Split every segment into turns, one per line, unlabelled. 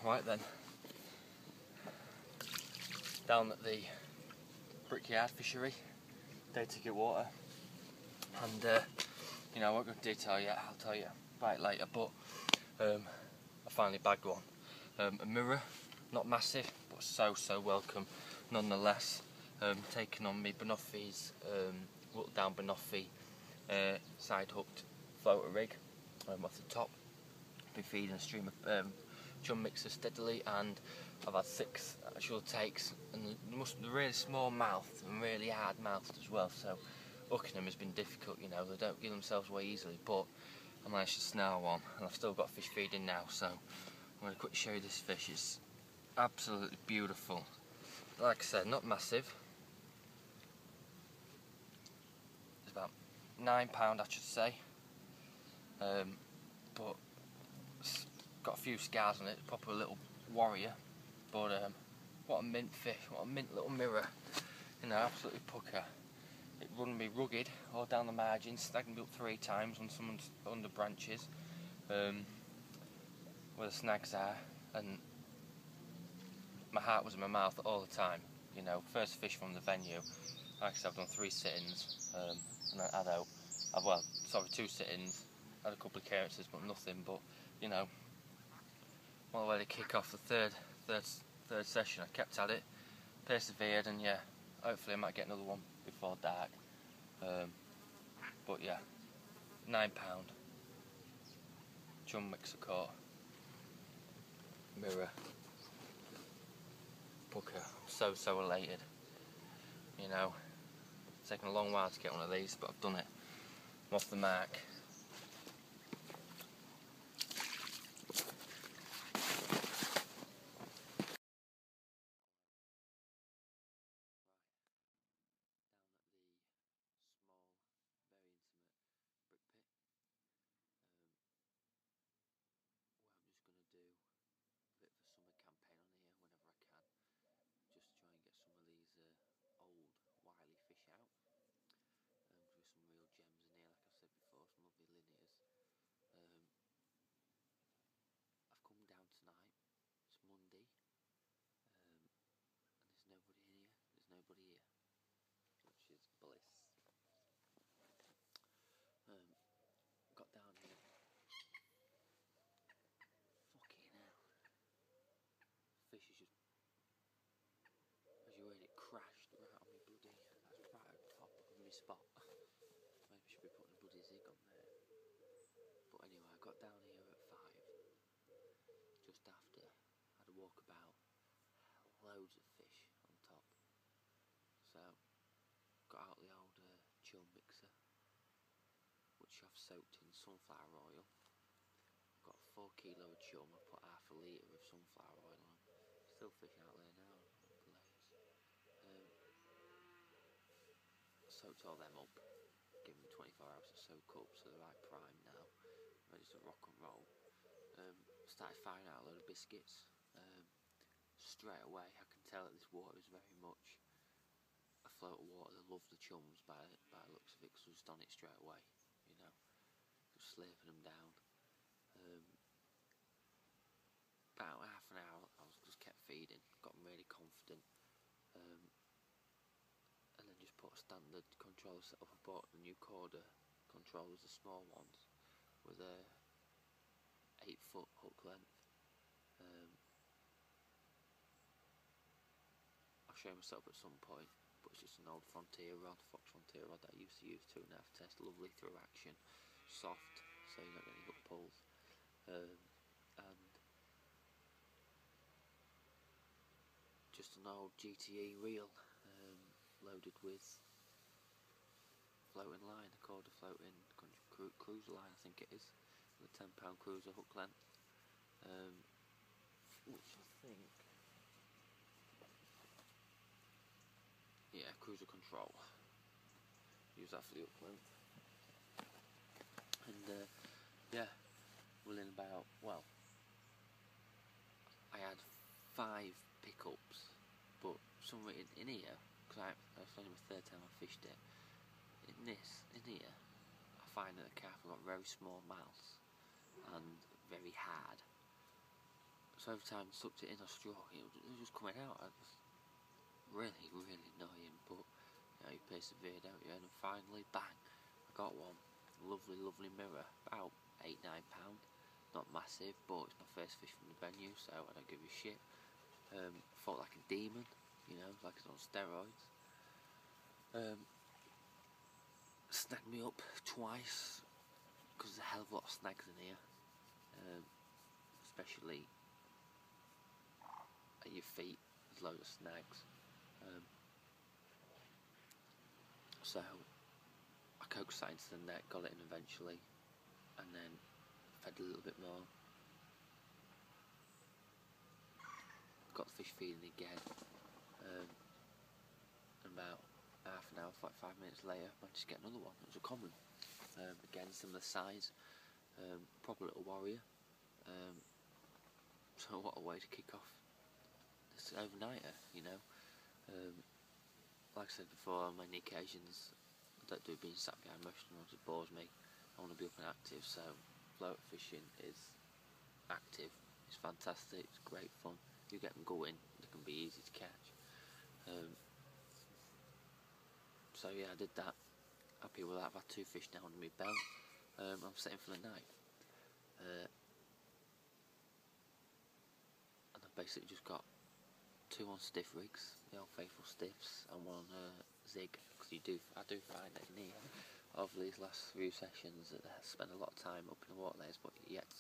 Right then, down at the Brickyard fishery, day to get water, and you know, I won't go into detail yet, I'll tell you about it later, but I finally bagged one. A mirror, not massive, but so welcome nonetheless. Taken on me Banoffi's water down Banoffi side hooked floater rig off the top. Been feeding a stream of chum mixer steadily, and I've had 6 actual takes, and they're really small mouthed and really hard mouthed as well, so hooking them has been difficult. You know, they don't give themselves away easily, but I managed to snare one, and I've still got fish feeding now, so I'm going to quickly show you this fish. It's absolutely beautiful. Like I said, not massive. It's about £9 I should say, but it's got a few scars on it, proper little warrior, but what a mint fish, what a mint little mirror, you know, absolutely pucker. It run me rugged all down the margins, snagged me up 3 times on someone's under branches, where the snags are, and my heart was in my mouth all the time. You know, first fish from the venue. Like I said, I've done 3 sit-ins, and I had 2 sit-ins, had a couple of clearances, but nothing. But you know, all the way to kick off the third session, I kept at it, persevered, and yeah, hopefully I might get another one before dark. But yeah, £9 chum mixer caught, mirror, pucker. I'm so elated. You know, it's taken a long while to get one of these, but I've done it. I'm off the mark. Got down here. Fucking hell. Fish is just, as you heard, it crashed right on me bloody, that's right at the top of my spot. Maybe I should be putting a bloody zig on there. But anyway, I got down here at 5, just after. I had a walk about, loads of fish on top. So, got out the old chum mixer, which I've soaked in sunflower oil. Got 4 kilo of chum, I put half a litre of sunflower oil on. Still fishing out there now, soaked all them up, give them 24 hours to soak up, so they're right primed now, ready to rock and roll. Started firing out a load of biscuits. Straight away I can tell that this water is very much a float of water. They love the chums by the looks of it, because I was just on it straight away, you know, just slurping them down. About half an hour I was just kept feeding, got really confident, and then just put a standard controller set up. I bought the new Corda controllers, the small ones, with a 8-foot hook length. I'll show myself at some point, but it's just an old Frontier rod, Fox Frontier rod that I used to use 2.5 test. Lovely through action, soft, so you're not getting any hook pulls, and just an old GTE reel, loaded with floating line, a Corda floating cruiser line, I think it is, with a £10 cruiser hook length, which I think, yeah, cruiser control. Use that for the hook length, and yeah, within about, well, I had 5 pickups, but somewhere in here, because it's only my 3rd time I fished it, in here, I find that the carp have got very small mouths and very hard. So So every time I sucked it in or struck, it was just coming out. It was really, really annoying, but you know, you persevere, don't you? And finally, bang, I got one. Lovely, lovely mirror, about £8–9. Not massive, but it's my first fish from the venue, so I don't give a shit. Fought like a demon, you know, like it's on steroids. Snagged me up twice, because there's a hell of a lot of snags in here, especially at your feet. There's loads of snags. So I coaxed that into the net, got it in eventually, and then fed a little bit more. Got the fish feeding again, and about half an hour, 45 minutes later, managed to get another one. It was a common, again similar size, proper little warrior. So what a way to kick off this overnighter, you know. Like I said before, on many occasions I don't do being sat behind motion rods, it bores me. I want to be up and active, so float fishing is active, it's fantastic, it's great fun. You get them going, they can be easy to catch. So yeah, I did that. Happy with that. I've had 2 fish now under my belt. I'm setting for the night. And I've basically just got 2 on stiff rigs, the old faithful stiffs, and 1 on zig, because I do find that in here, over these last few sessions, that I spend a lot of time up in the water layers, but yet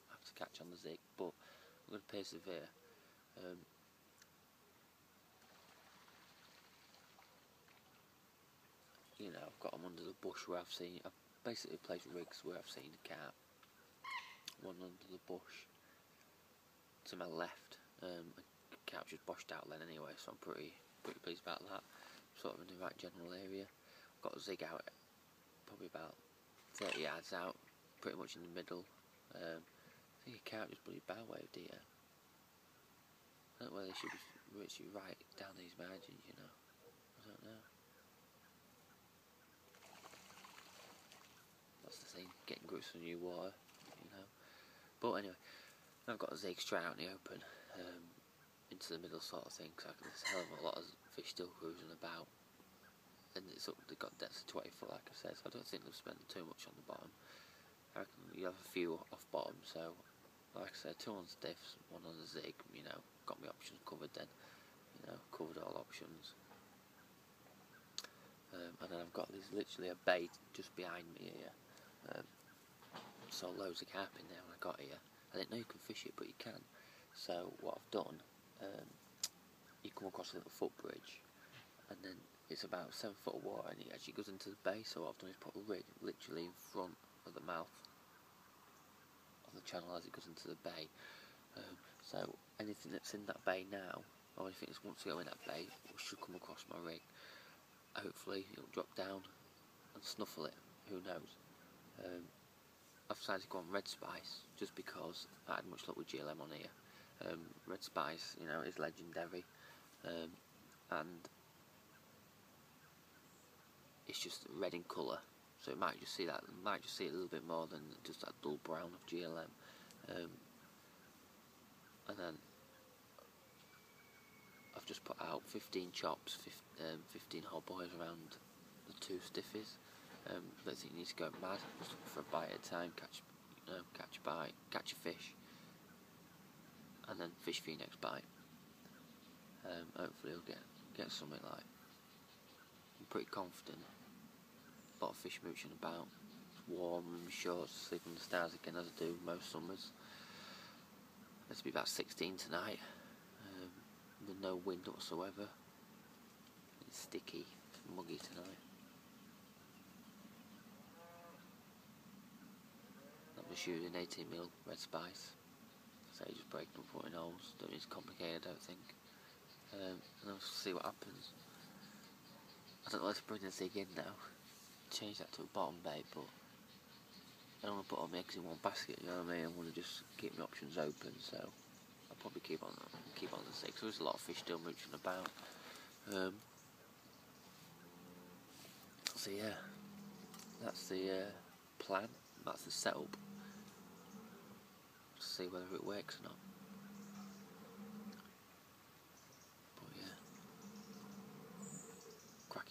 I have to catch on the zig, but I'm going to persevere. You know, I've got them under the bush where I've basically placed rigs where I've seen a carp. 1 under the bush to my left. The carp just boshed out then anyway, so I'm pretty pleased about that. Sort of in the right general area. I've got a zig out probably about 30 yards out, pretty much in the middle. I think a carp just bloody bow waved here. I don't know whether they should be literally right down these margins, you know. I don't know. That's the thing, getting grips with new water, you know. But anyway, I've got a zig straight out in the open, into the middle sort of thing, so there's a hell of a lot of fish still cruising about. And they've got depths of 20 foot, like I said, so I don't think they'll spend too much on the bottom. I reckon you have a few off bottom, so like I said, 2 on stiffs, 1 on the zig, you know, got my options covered then, you know, covered all options. And then I've got this literally a bait just behind me here. Saw loads of carp in there when I got here. I didn't know you can fish it, but you can. So what I've done, you come across a little footbridge, and then it's about 7 foot of water, and it actually goes into the bay. So what I've done is put a rig literally in front of the mouth of the channel as it goes into the bay. So anything that's in that bay now, or anything that wants to go in that bay, should come across my rig. Hopefully it'll drop down and snuffle it, who knows. I've decided to go on red spice just because I had much luck with GLM on here. Red spice, you know, is legendary, and it's just red in colour, so it might just see that, might just see it a little bit more than just that dull brown of GLM. And then I've just put out 15 chops, 15 whole boys around the 2 stiffies. Don't think you need to go mad, just look for a bite at a time, catch a bite, catch a fish, and then fish for your next bite. Hopefully you'll get something like. I'm pretty confident. A lot of fish mooching about. It's warm, in my shorts, sleep on the stars again as I do most summers. It's be about 16 tonight, with no wind whatsoever. It's sticky, it's muggy tonight. I'm just using 18mm red spice. So you just break them, put in holes. Don't need to complicate, I don't think. And I'll see what happens. I don't know where to bring the zig in now. Change that to a bottom bait, but I don't want to put all my eggs in one basket. You know what I mean? I want to just keep my options open. So I'll probably keep on the zig. So there's a lot of fish still mooching about. So yeah, that's the plan. That's the setup. See whether it works or not.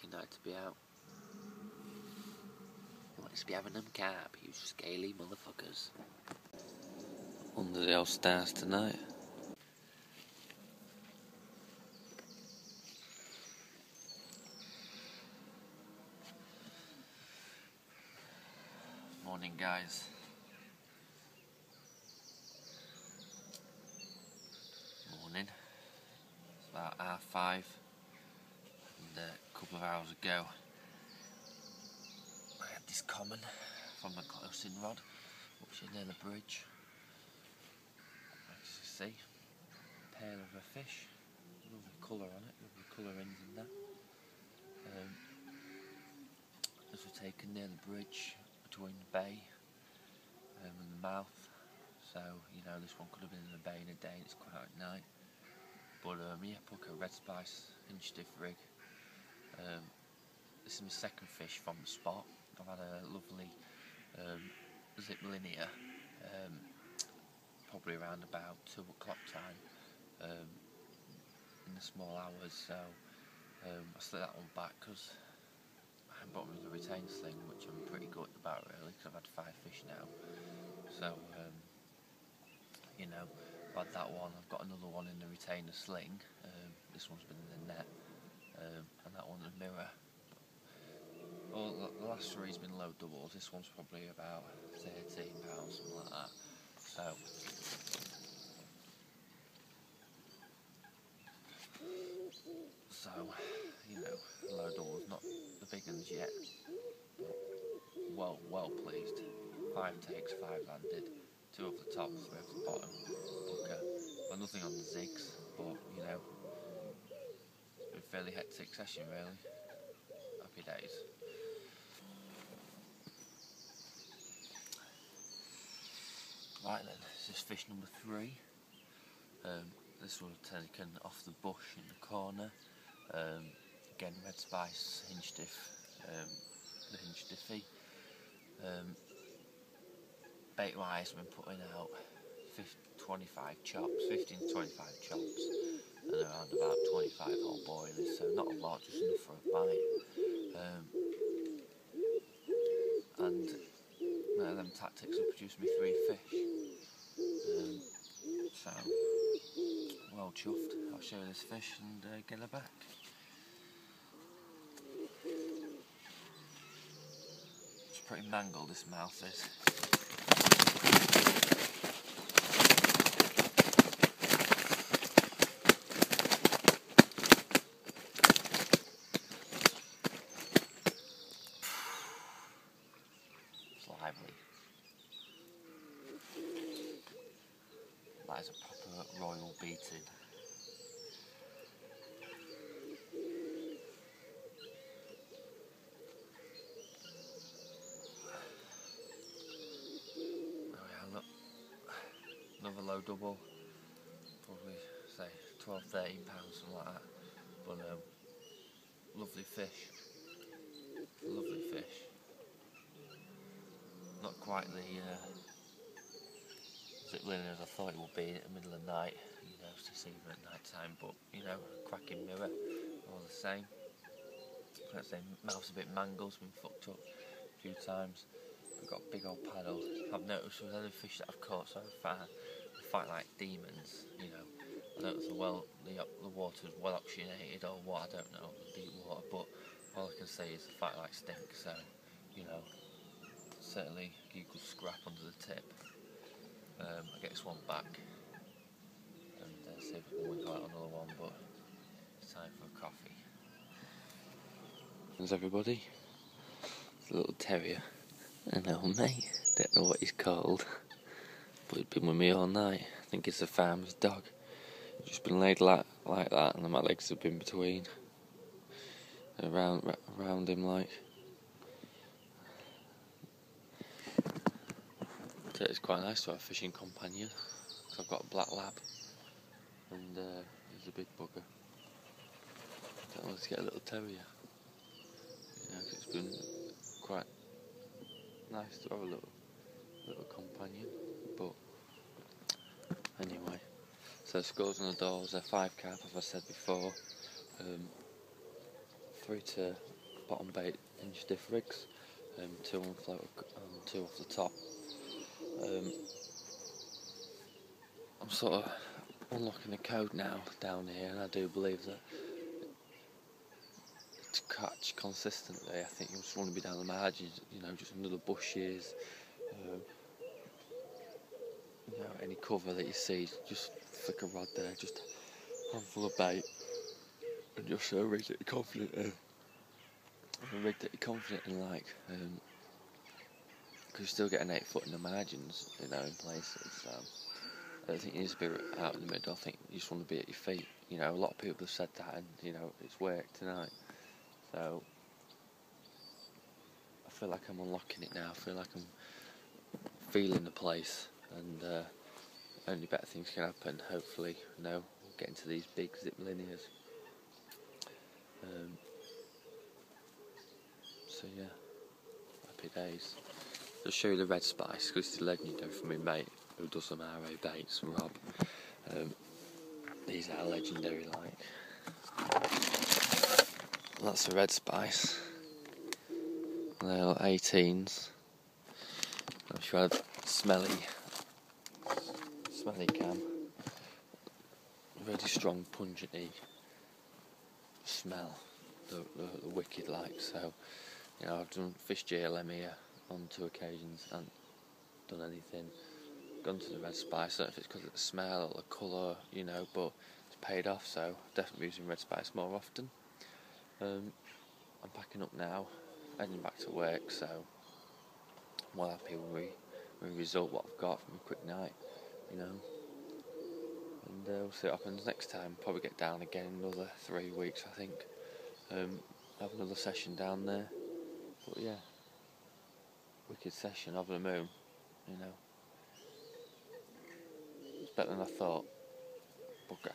cracking night to be out. You want to be having them carp, you scaly motherfuckers. Under the old stars tonight. Morning, guys. Morning. It's about 5:30, and a couple of hours ago I had this common from the closing rod, which is near the bridge. As you see, tail of a fish, lovely colour on it, lovely colourings in that. This was taken near the bridge between the bay and the mouth, so you know this one could have been in the bay in a day and it's quite at night. But yeah, put a red spice hinge stiff rig. This is my second fish from the spot. I've had a lovely zip linear, probably around about 2 o'clock time in the small hours, so I slid that one back because I bought me the retainer sling, which I'm pretty good about really, because I've had 5 fish now. So you know, I've had that one, I've got another one in the retainer sling. This one's been in the net, and that one's a mirror. Well, the last 3's been low doubles. This one's probably about £13, something like that. So you know, low doubles, not the big ones yet, but well pleased. 5 takes, 5 landed, 2 off the top, 3 off the bottom. Well, nothing on the zigs, but you know, it's been a fairly hectic session really. Happy days. Right then, this is fish number 3. This was taken off the bush in the corner. Again, red spice hinge stiff, the hinge stiffy. Bait wise, I've been putting out 25 chops, 15 to 25 chops, and around about 25 whole boilies, so not a lot, just enough for a bite. And them tactics have produced me 3 fish. So, well chuffed. I'll show you this fish and get her back. It's pretty mangled, this mouth is. It's lively. That is a proper royal beating. Oh yeah, look, another low double, probably say 12, 13 pounds, something like that. But lovely fish, lovely fish. Not quite the zip linear as I thought it would be in the middle of the night, you know, to see them at night time, but you know, cracking mirror, all the same. Let's say mouth's a bit mangled, it's been fucked up a few times. We've got a big old paddle. I've noticed with any fish that I've caught so far, they fight like demons, you know. I don't know if the water's well oxygenated or what, I don't know, the deep water, but all I can say is they fight like stink, so, you know, certainly you could scrap under the tip. I get this one back and see if we can wiggle out another one, but it's time for a coffee. There's everybody. It's a little terrier. I know, mate. Don't know what he's called, but he's been with me all night. I think it's the farmer's dog. Just been laid like that, and my legs have been between, around him like. So it's quite nice to have a fishing companion. Cause I've got a black lab, and he's a big bugger. I don't want to get a little terrier. You know, it's been quite nice to have a little companion. But anyway, so scores on the doors. They're 5 carp, as I said before. 3 to
bottom bait hinge stiff rigs, 2 on float and 2 off the top. I'm sort of unlocking the code now down here, and I do believe that to catch consistently, I think you just want to be down the margins, you know, just under the bushes, you know, any cover that you see, just flick a rod there, just a handful of bait, and just a rig that you're confident in. Like, because you still get an 8 foot in the margins, you know, in places. I don't think you need to be out in the middle. I think you just want to be at your feet. You know, a lot of people have said that, and you know, it's worked tonight. So I feel like I'm unlocking it now. I feel like I'm feeling the place, and only better things can happen. Hopefully, you know, we'll get into these big zip linears. So yeah, happy days. I'll show you the red spice, because it's a legendary from my mate who does some RABaits, Rob. These are legendary, like. That's the red spice. They're 18s. I'm sure I've smelly cam. Really strong, pungenty smell. The wicked like. So, you know, I've done fish JLM here on 2 occasions and done anything. Gone to the red spice. I don't know if it's because of the smell or the colour, you know, but it's paid off. So definitely using red spice more often. I'm packing up now, heading back to work. So I'm well happy with the result what I've got from a quick night, you know. And we'll see what happens next time. Probably get down again in another 3 weeks, I think. Have another session down there. But yeah, wicked session over the moon, you know. It's better than I thought. Bugger.